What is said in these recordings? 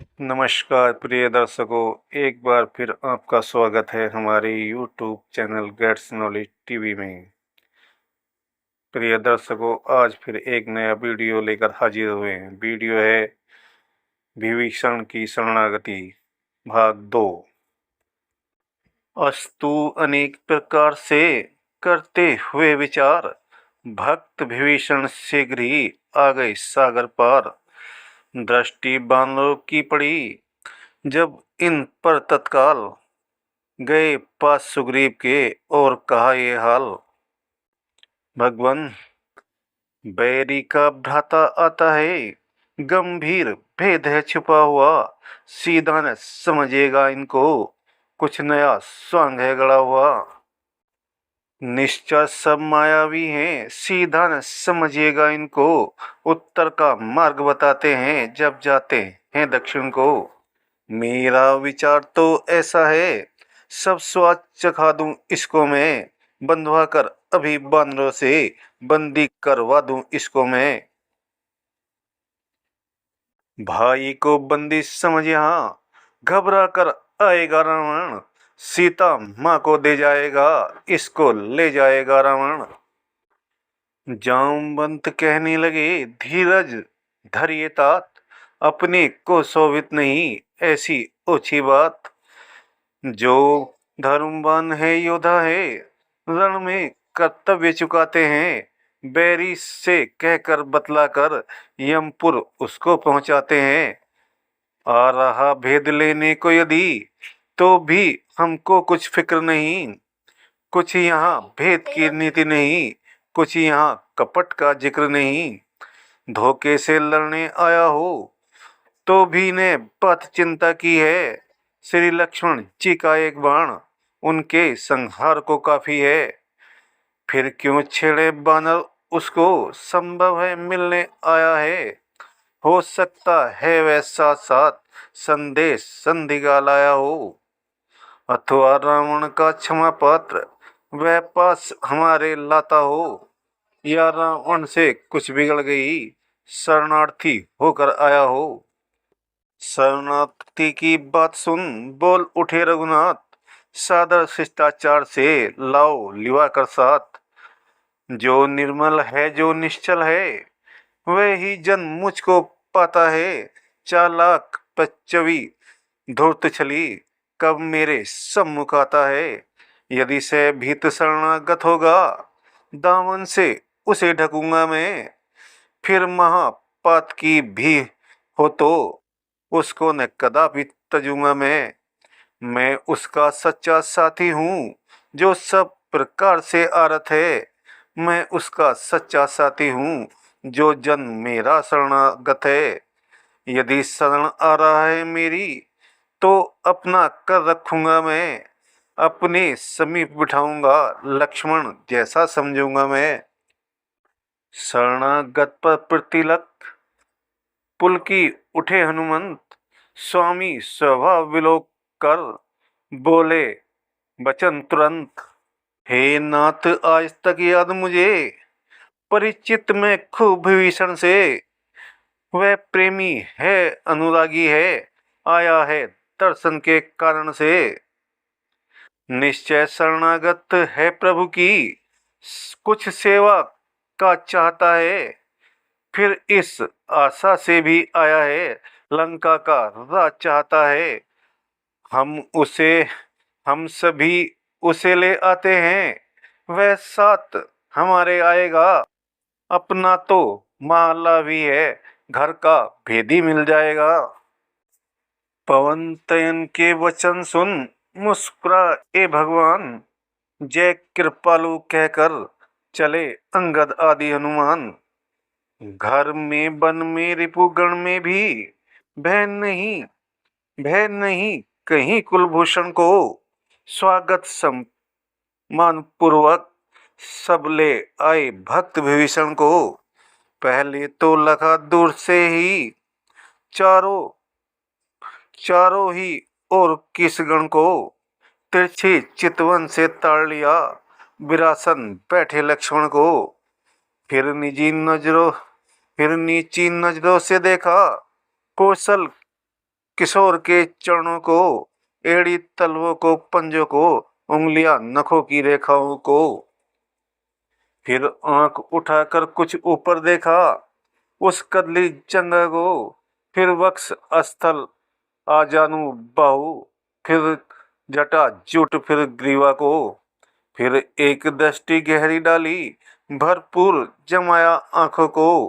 नमस्कार प्रिय दर्शकों, एक बार फिर आपका स्वागत है हमारे YouTube channel gets knowledge TV में। प्रिय दर्शकों, आज फिर एक नया वीडियो लेकर हाजिर हुए हैं। वीडियो है विभीषण की शरणागति भाग 2। अस्तु अनेक प्रकार से करते हुए विचार, भक्त विभीषण शीघ्र ही आ गए सागर पार। दृष्टि बानरों की पड़ी जब इन पर तत्काल, गए पास सुग्रीव के और कहा ये हाल। भगवान, बैरी का भ्राता आता है, गंभीर भेद है छुपा हुआ। सीधा न समझेगा इनको, कुछ नया स्वांग है गड़ा हुआ। निश्चय सब मायावी हैं, सीधा न समझिएगा इनको। उत्तर का मार्ग बताते हैं जब जाते हैं दक्षिण को। मेरा विचार तो ऐसा है, सब स्वाद चखा दूं इसको मैं। बंधवा कर अभी बानरों से, बंदी करवा दूं इसको मैं। भाई को बंदी समझ यहाँ, घबरा कर आएगा रावण। सीता माँ को दे जाएगा, इसको ले जाएगा रावण। जामवंत कहने लगे, धीरज धरिए तात। अपने को शोभित नहीं ऐसी ओछी बात। जो धर्मवान है योद्धा है, रण में कर्तव्य चुकाते हैं। बैरी से कहकर बतलाकर यमपुर उसको पहुंचाते हैं। आ रहा भेद लेने को यदि, तो भी हमको कुछ फिक्र नहीं। कुछ यहाँ भेद की नीति नहीं, कुछ यहाँ कपट का जिक्र नहीं। धोखे से लड़ने आया हो तो भी ने पथ चिंता की है। श्री लक्ष्मण जी का एक बाण उनके संहार को काफी है। फिर क्यों छेड़े बानर उसको, संभव है मिलने आया है। हो सकता है वह साथ साथ संदेश संधि का लाया हो। अथवा रावण का क्षमा पात्र वह पास हमारे लाता हो। या रावण से कुछ बिगड़ गई, शरणार्थी होकर आया हो। शरणार्थी की बात सुन बोल उठे रघुनाथ। सादर शिष्टाचार से लाओ लिवा कर साथ। जो निर्मल है जो निश्चल है, वह ही जन मुझको पाता है। चालाक पच्चवी धूर्त छली, कब मेरे सम्मुख आता है। यदि से भीत शरणागत होगा, दामन से उसे ढकूंगा मैं। फिर महापात की भी हो तो उसको न कदापि तजूंगा मैं उसका सच्चा साथी हूँ, जो सब प्रकार से आरत है। मैं उसका सच्चा साथी हूँ, जो जन मेरा शरणागत है। यदि शरण आ रहा है मेरी, तो अपना कर रखूंगा मैं। अपने समीप बिठाऊंगा, लक्ष्मण जैसा समझूंगा मैं। शरणागत पर प्रतिलक पुलकी उठे हनुमंत। स्वामी स्वभाव विलोक कर बोले वचन तुरंत। हे नाथ आज तक याद मुझे, परिचित में खूब विभीषण से। वह प्रेमी है अनुरागी है, आया है दर्शन के कारण से। निश्चय शरणागत है प्रभु की, कुछ सेवा का चाहता है। फिर इस आशा से भी आया है, लंका का राज चाहता है। हम उसे हम सभी उसे ले आते हैं, वह साथ हमारे आएगा। अपना तो महल्ला भी है, घर का भेदी मिल जाएगा। पवन तयन के वचन सुन मुस्कुराए भगवान। जय कृपालु कहकर चले अंगद आदि हनुमान। घर में वन में रिपुगण में भी भय नहीं, भय नहीं कहीं कुलभूषण को। स्वागत सम्मान पूर्वक सब ले आए भक्त विभीषण को। पहले तो लगा दूर से ही, चारों चारों ही और किसगण को। तिरछी चितवन से ताड़ लिया, विरासन बैठे लक्ष्मण को। फिर निजी नजरों फिर नीची नजरों से देखा, कौशल किशोर के चरणों को, एड़ी तलवों को, पंजों को, उंगलियां नखों की रेखाओं को। फिर आंख उठाकर कुछ ऊपर देखा, उस कदली जंगा को। फिर वक्ष स्थल, आजानु बाहु, फिर जटा जुट, फिर ग्रीवा को। फिर एक दृष्टि गहरी डाली, भरपूर जमाया आंखों को।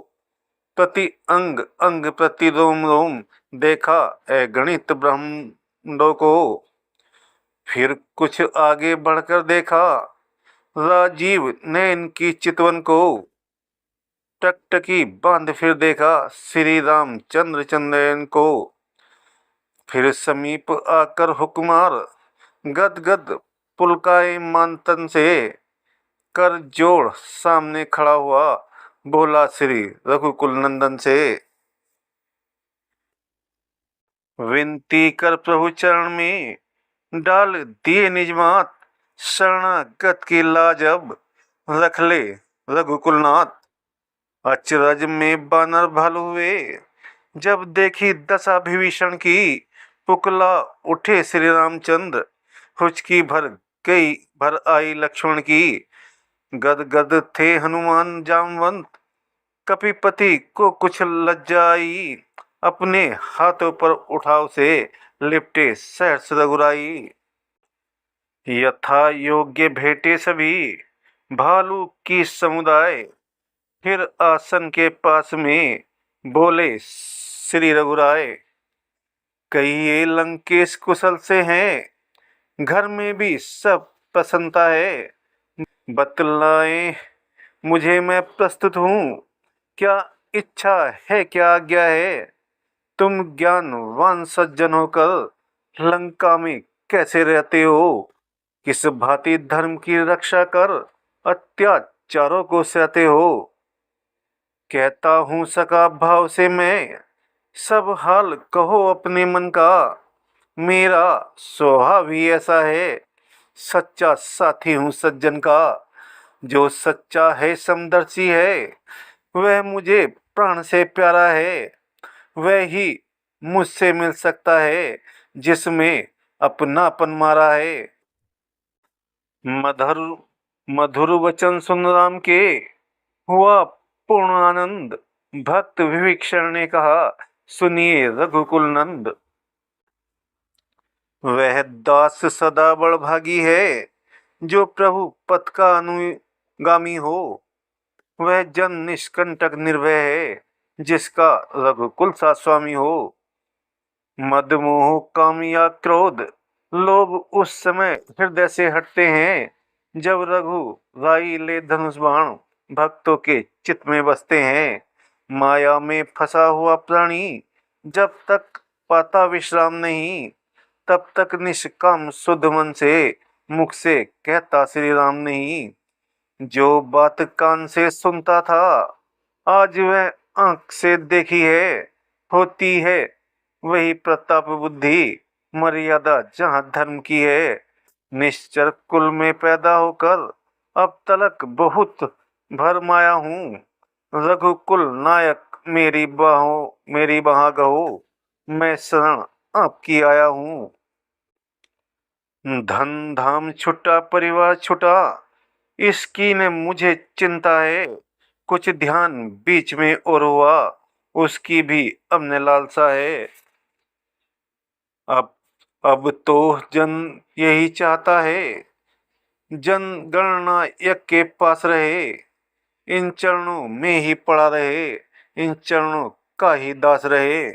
प्रति अंग अंग, प्रति रोम रोम, देखा अगणित ब्रह्मांडों को। फिर कुछ आगे बढ़कर देखा, राजीव नयन की चितवन को। टकटकी बांध फिर देखा, श्री रामचंद्र चंद्रन को। फिर समीप आकर हुकुमार, गदगद पुलकाए मानतन से, कर जोड़ सामने खड़ा हुआ, बोला श्री रघुकुल नंदन से। विनती कर प्रभु चरण में, डाल दिए निज मात, शरणागत की लाजब रख ले रघुकुलनाथ। अचरज में बानर भालू हुए, जब देखी दशा विभीषण की, पुकला उठे श्री रामचंद्र, हुचकी भर आई लक्ष्मण की। गदगद थे हनुमान जामवंत, कपिपति को कुछ लज्जा आई, अपने हाथों पर उठाव से लिपटे सहर्ष रघुराई। यथा योग्य भेटे सभी, भालू की समुदाय, फिर आसन के पास में बोले श्री रघुराय। कहिए लंकेश कुशल से हैं, घर में भी सब प्रसन्नता है। बतलाएं मुझे, मैं प्रस्तुत हूँ, क्या इच्छा है, क्या आज्ञा है। तुम ज्ञानवान सज्जन होकर लंका में कैसे रहते हो, किस भांति धर्म की रक्षा कर अत्याचारों को सहते हो। कहता हूँ सका भाव से मैं, सब हाल कहो अपने मन का। मेरा स्वभाव ही ऐसा है, सच्चा साथी हूँ सज्जन का। जो सच्चा है समदर्शी है, वह मुझे प्राण से प्यारा है। वह ही मुझसे मिल सकता है, जिसमें अपनापन मारा है। मधुर मधुर वचन सुन राम के, हुआ पूर्ण आनंद। भक्त विभीषण ने कहा, सुनिए रघुकुल नंद। वह दास सदा बड़भागी है, जो प्रभु पथ का अनुगामी हो। वह जन निष्कंटक निर्भय है, जिसका रघुकुल सा स्वामी हो। मद मोह काम या क्रोध, लोभ उस समय हृदय से हटते हैं, जब रघु राई ले धनुष बाण, भक्तों के चित्त में बसते हैं। माया में फंसा हुआ प्राणी, जब तक पाता विश्राम नहीं, तब तक निष्काम शुद्ध मन से मुख से कहता श्री राम नहीं। जो बात कान से सुनता था, आज वह आंख से देखी है। होती है वही प्रताप बुद्धि, मर्यादा जहाँ धर्म की है। निश्चर कुल में पैदा होकर अब तलक बहुत भर माया हूँ। रघुकुल नायक मेरी बाह गहो, मैं शरण आपकी आया हूँ। धन धाम छुटा, परिवार छुटा, इसकी न मुझे चिंता है। कुछ ध्यान बीच में और हुआ, उसकी भी अब न लालसा है। अब अब तो जन यही चाहता है, जनगणना यज्ञ के पास रहे। इन चरणों में ही पड़ा रहे, इन चरणों का ही दास रहे।